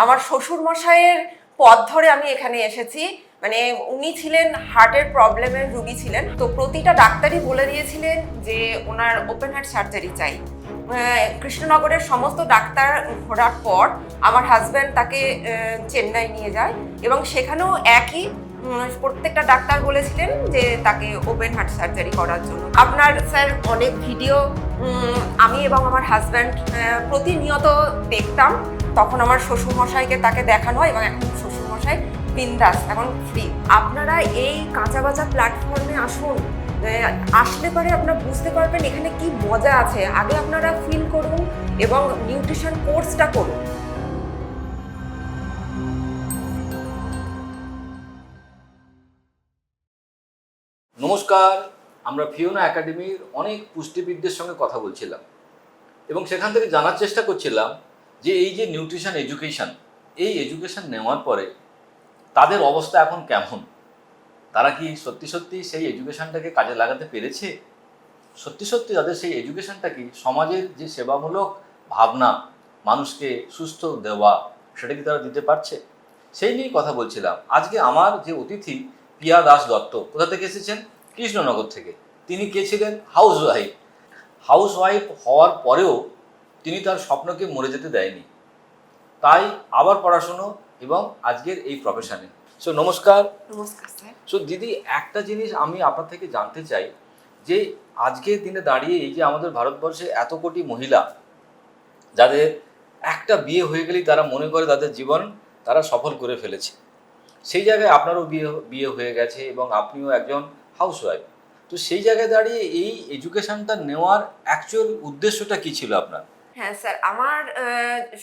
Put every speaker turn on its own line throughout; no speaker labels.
আমার শ্বশুর মশাইয়ের পথ ধরে আমি এখানে এসেছি। মানে উনি ছিলেন হার্টের প্রবলেমের রুগী ছিলেন, তো প্রতিটা ডাক্তারই বলে দিয়েছিলেন যে ওনার ওপেন হার্ট সার্জারি চাই। কৃষ্ণনগরের সমস্ত ডাক্তার ঘোরার পর আমার হাজব্যান্ড তাকে চেন্নাই নিয়ে যায় এবং সেখানেও একই প্রত্যেকটা ডাক্তার বলেছিলেন যে তাকে ওপেন হার্ট সার্জারি করার জন্য। আপনার স্যার অনেক ভিডিও আমি এবং আমার হাজব্যান্ড প্রতিনিয়ত দেখতাম। তখন আমার শ্বশুরমশাইকে তাকে দেখানো হয় এবং এখন শ্বশুরমশাই বিন্দাস, এখন ফ্রি। আপনারা এই কাঁচা বাঁচা প্ল্যাটফর্মে আসুন, আসলে পরে আপনারা বুঝতে পারবেন এখানে কি মজা আছে। আগে আপনারা ফিল করুন এবং নিউট্রিশন কোর্সটা করুন।
নমস্কার, আমরা ফিওনা একাডেমির অনেক পুষ্টিবিদদের সঙ্গে কথা বলছিলাম এবং সেখান থেকে জানার চেষ্টা করছিলাম যে এই যে নিউট্রিশন এডুকেশন, এই এডুকেশন নেওয়ার পরে তাদের অবস্থা এখন কেমন। তারা কি সত্যি সত্যি সেই এডুকেশনটাকে কাজে লাগাতে পেরেছে? সত্যি সত্যি তাদের সেই এডুকেশনটা কি সমাজের যে সেবামূলক ভাবনা, মানুষকে সুস্থ দেওয়া, সেটা কি তারা দিতে পারছে? সেই নিয়েই কথা বলছিলাম। আজকে আমার যে অতিথি পিয়া দাস দত্ত, কোথা থেকে এসেছেন? কৃষ্ণনগর থেকে। তিনি কে ছিলেন? হাউসওয়াইফ হওয়ার পরেও তিনি তার স্বপ্নকে মরে যেতে দেয়নি, তাই আবার পড়াশুনো এবং আজকের এই প্রফেশনে। সো নমস্কার।
নমস্কার স্যার।
সো দিদি, একটা জিনিস আমি আপনার থেকে জানতে চাই যে আজকের দিনে দাঁড়িয়ে এই যে আমাদের ভারতবর্ষে এত কোটি মহিলা যাদের একটা বিয়ে হয়ে গেলেই তারা মনে করে তাদের জীবন তারা সফল করে ফেলেছে, সেই জায়গায় আপনারও বিয়ে হয়ে গেছে এবং আপনিও একজন হাউসওয়াইফ। তো সেই জায়গায় দাঁড়িয়ে এই এডুকেশনটা নেওয়ার অ্যাকচুয়াল উদ্দেশ্যটা কী ছিল আপনার?
হ্যাঁ স্যার, আমার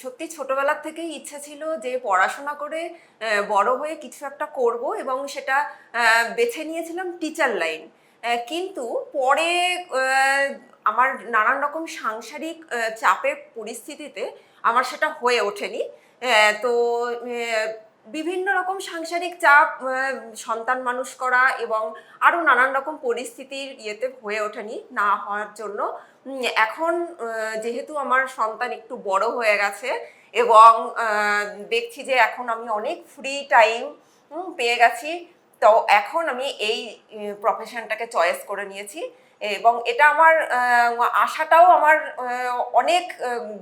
সত্যি ছোটবেলার থেকেই ইচ্ছা ছিল যে পড়াশোনা করে বড় হয়ে কিছু একটা করব এবং সেটা বেছে নিয়েছিলাম টিচার লাইন। কিন্তু পরে আমার নানান রকম সাংসারিক চাপের পরিস্থিতিতে আমার সেটা হয়ে ওঠেনি। তো বিভিন্ন রকম সাংসারিক চাপ, সন্তান মানুষ করা এবং আরও নানান রকম পরিস্থিতির ইয়েতে হয়ে ওঠেনি, না হওয়ার জন্য এখন যেহেতু আমার সন্তান একটু বড় হয়ে গেছে এবং দেখছি যে এখন আমি অনেক ফ্রি টাইম পেয়ে গেছি, তো এখন আমি এই প্রফেশনটাকে চয়েস করে নিয়েছি এবং এটা আমার আশাটাও আমার অনেক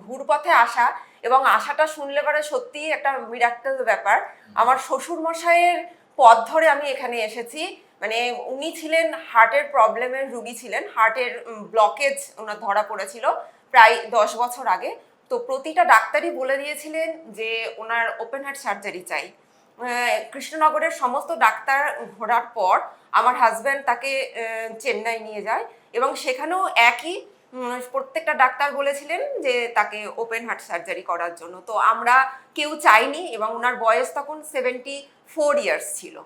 ঘুরপথে আসা এবং আশাটা শুনলে পরে সত্যিই একটা মিরাক্কেল ব্যাপার। আমার শ্বশুর মশাইয়ের পথ ধরে আমি এখানে এসেছি। মানে উনি ছিলেন হার্টের প্রবলেমের রুগী ছিলেন, হার্টের ব্লকেজ ওনার ধরা পড়েছিল প্রায় 10 বছর আগে। তো প্রতিটা ডাক্তারই বলে দিয়েছিলেন যে ওনার ওপেন হার্ট সার্জারি চাই। কৃষ্ণনগরের সমস্ত ডাক্তার ঘোরার পর আমার হাজব্যান্ড তাকে চেন্নাই নিয়ে যায় এবং সেখানেও একই প্রত্যেকটা ডাক্তার বলেছিলেন যে তাকে ওপেন হার্ট সার্জারি করার জন্য। তো আমরা কেউ চাইনি এবং ওনার বয়স তখন 74 ইয়ার্স ছিল।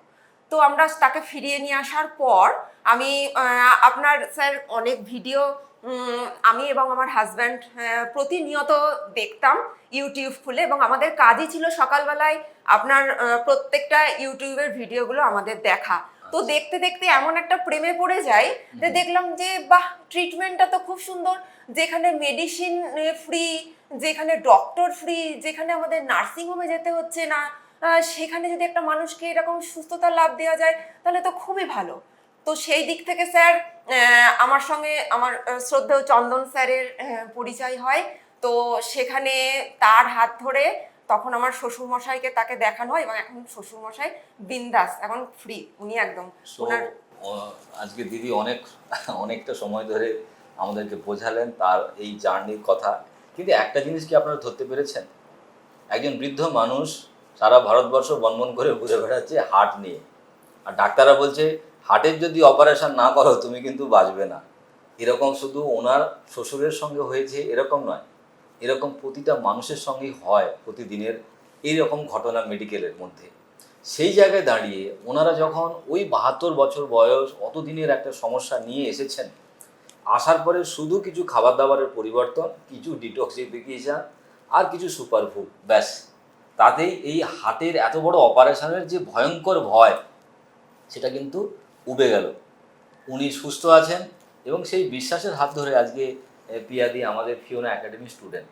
তো আমরা তাকে ফিরিয়ে নিয়ে আসার পর আমি আপনার স্যার অনেক ভিডিও আমি এবং আমার হাজব্যান্ড প্রতিনিয়ত দেখতাম ইউটিউব খুলে এবং আমাদের কাজই ছিল সকালবেলায় আপনার প্রত্যেকটা ইউটিউবের ভিডিওগুলো আমাদের দেখা। তো দেখতে দেখতে এমন একটা প্রেমে পড়ে যাই যে দেখলাম যে বাহ, ট্রিটমেন্টটা তো খুব সুন্দর, যেখানে মেডিসিন ফ্রি, যেখানে ডক্টর ফ্রি, যেখানে আমাদের নার্সিংহোমে যেতে হচ্ছে না, সেখানে যদি একটা মানুষকে এরকম সুস্থতার লাভ দেওয়া যায় তাহলে তো খুবই ভালো। তো সেই দিক থেকে স্যার আমার সঙ্গে আমার শ্রদ্ধেয় চন্দন স্যারের পরিচয় হয়। তো সেখানে তার হাত ধরে তখন আমার শ্বশুরমশাইকে তাকে দেখানো হয় এবং এখন শ্বশুরমশাই বিন্দাস, এখন ফ্রি, উনি একদম ওনার।
আজকে দিদি অনেকটা সময় ধরে আমাদেরকে বোঝালেন তার এই জার্নির কথা, কিন্তু একটা জিনিস কি আপনারা ধরতে পেরেছেন? একজন বৃদ্ধ মানুষ সারা ভারতবর্ষ বনবন করে ঘুরে বেড়াচ্ছে হার্ট নিয়ে, আর ডাক্তাররা বলছে হার্টের যদি অপারেশন না করো তুমি কিন্তু বাঁচবে না। এরকম শুধু ওনার শ্বশুরের সঙ্গে হয়েছে এরকম নয়, এরকম প্রতিটা মানুষের সঙ্গেই হয় প্রতিদিনের এইরকম ঘটনা মেডিকেলের মধ্যে। সেই জায়গায় দাঁড়িয়ে ওনারা যখন ওই 72 বছর বয়স অতদিনের একটা সমস্যা নিয়ে এসেছেন, আসার পরে শুধু কিছু খাবার দাবারের পরিবর্তন, কিছু ডিটক্সিফিকেশান আর কিছু সুপারফুড, ব্যাস, তাতেই এই হার্টের এত বড় অপারেশনের যে ভয়ঙ্কর ভয় সেটা কিন্তু উবে গেল। উনি সুস্থ আছেন এবং সেই বিশ্বাসের হাত ধরে আজকে পিয়াদি আমাদের ফিওনা একাডেমি স্টুডেন্ট।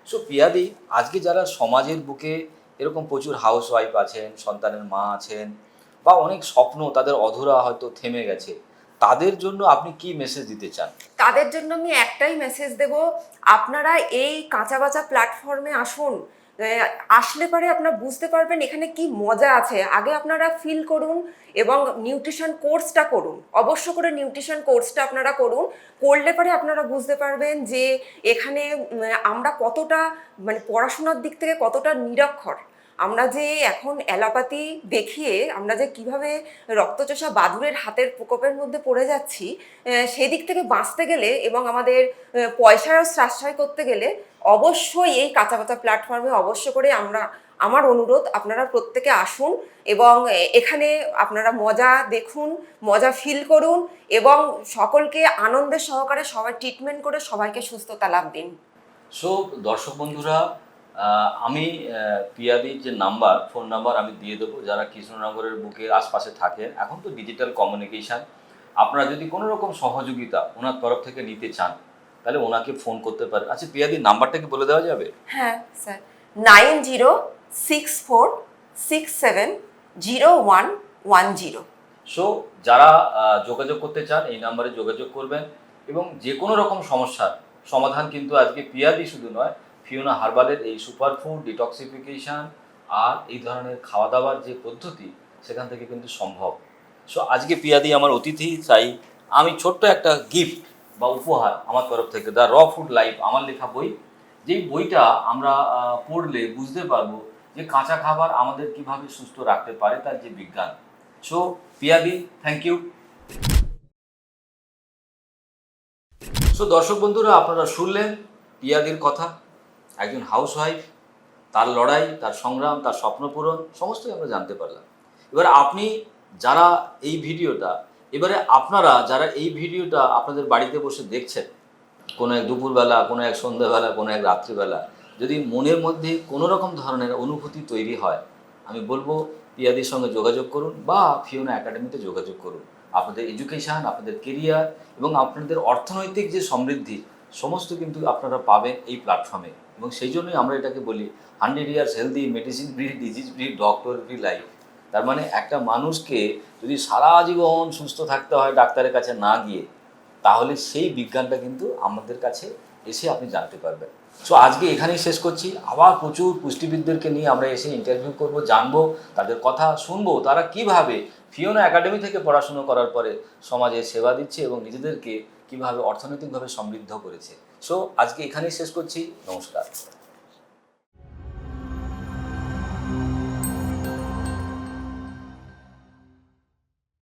সো পিয়াদি, আজকে যারা সমাজের বুকে এরকম প্রচুর হাউস ওয়াইফ আছেন, সন্তানের মা আছেন, বা অনেক স্বপ্ন তাদের অধুরা হয়তো থেমে গেছে, তাদের জন্য আপনি কি মেসেজ দিতে চান?
তাদের জন্য আমি একটাই মেসেজ দেব, আপনারা এই কাঁচা বাঁচা প্ল্যাটফর্মে আসুন। আসলে পরে আপনারা বুঝতে পারবেন এখানে কি মজা আছে। আগে আপনারা ফিল করুন এবং নিউট্রিশন কোর্সটা করুন, অবশ্য করে নিউট্রিশন কোর্সটা আপনারা করুন। করলে পরে আপনারা বুঝতে পারবেন যে এখানে আমরা কতটা মানে পড়াশোনার দিক থেকে কতটা নিরক্ষর। আমরা যে এখন অ্যালোপ্যাথি দেখিয়ে আমরা যে কিভাবে রক্তচোষা বাদুড়ের হাতের প্রকোপের মধ্যে পড়ে যাচ্ছি, সেদিক থেকে বাঁচতে গেলে এবং আমাদের পয়সারও সাশ্রয় করতে গেলে অবশ্যই এই কাঁচা কাঁচা প্ল্যাটফর্মে অবশ্য করে আমার অনুরোধ আপনারা প্রত্যেকে আসুন এবং এখানে আপনারা মজা দেখুন, মজা ফিল করুন এবং সকলকে আনন্দের সহকারে সবাই ট্রিটমেন্ট করে সবাইকে সুস্থতা লাভ দিন।
সো দর্শক বন্ধুরা, আমি পিয়াদির যে ফোন নাম্বার আমি দিয়ে দেবো। যারা কৃষ্ণনগরের বুকের আশপাশে থাকেন, এখন তো ডিজিটাল কমিউনিকেশান, আপনারা যদি কোনো রকম সহযোগিতা ওনার তরফ থেকে নিতে চান তাহলে ওনাকে ফোন করতে পারেন। আচ্ছা, পিয়াদির নাম্বারটা কি বলে দেওয়া যাবে?
হ্যাঁ স্যার, 9064670110।
সো যারা যোগাযোগ করতে চান এই নাম্বারে যোগাযোগ করবেন এবং যে কোনো রকম সমস্যার সমাধান কিন্তু আজকে পিয়াদি শুধু নয়, ফিওনা হার্বালের এই সুপারফুড ডিটক্সিফিকেশান আর এই ধরনের খাওয়া দাওয়ার যে পদ্ধতি সেখান থেকে কিন্তু সম্ভব। সো আজকে পিয়াদি আমার অতিথি, তাই আমি ছোট্ট একটা গিফট বা উপহার আমার তরফ থেকে, দ্য র ফুড লাইফ, আমার লেখা বই, যেই বইটা আমরা পড়লে বুঝতে পারবো যে কাঁচা খাবার আমাদের কিভাবে সুস্থ রাখতে পারে তার যে বিজ্ঞান। সো পিয়াদি, থ্যাংক ইউ। সো দর্শক বন্ধুরা, আপনারা শুনলেন পিয়াদির কথা। একজন হাউসওয়াইফ, তার লড়াই, তার সংগ্রাম, তার স্বপ্ন পূরণ সমস্তই আমরা জানতে পারলাম। এবারে আপনারা যারা এই ভিডিওটা আপনাদের বাড়িতে বসে দেখছেন, কোনো এক দুপুরবেলা, কোনো এক সন্ধ্যাবেলা, কোনো এক রাত্রিবেলা, যদি মনের মধ্যে কোনো রকম ধরনের অনুভূতি তৈরি হয়, আমি বলবো পিয়াদির সঙ্গে যোগাযোগ করুন বা ফিওনা একাডেমিতে যোগাযোগ করুন। আপনাদের এডুকেশান, আপনাদের কেরিয়ার এবং আপনাদের অর্থনৈতিক যে সমৃদ্ধি সমস্ত কিন্তু আপনারা পাবেন এই প্ল্যাটফর্মে। এবং সেই জন্যই আমরা এটাকে বলি 100 years healthy, medicine free, disease free, doctor free life. তার মানে একটা মানুষকে যদি সারা জীবন সুস্থ থাকতে হয় ডাক্তারের কাছে না গিয়ে, তাহলে সেই বিজ্ঞানটা কিন্তু আমাদের কাছে এসে আপনি জানতে পারবেন। সো আজকে এখানেই শেষ করছি। আবার প্রচুর পুষ্টিবিদদেরকে নিয়ে আমরা এসে ইন্টারভিউ করব, জানবো তাদের কথা, শুনবো তারা কিভাবে ফিওনা একাডেমি থেকে পড়াশুনো করার পরে সমাজে সেবা দিচ্ছে এবং নিজেদেরকে কিভাবে অর্থনৈতিকভাবে সমৃদ্ধ করেছে। সো আজকে এখানেই শেষ করছি। নমস্কার।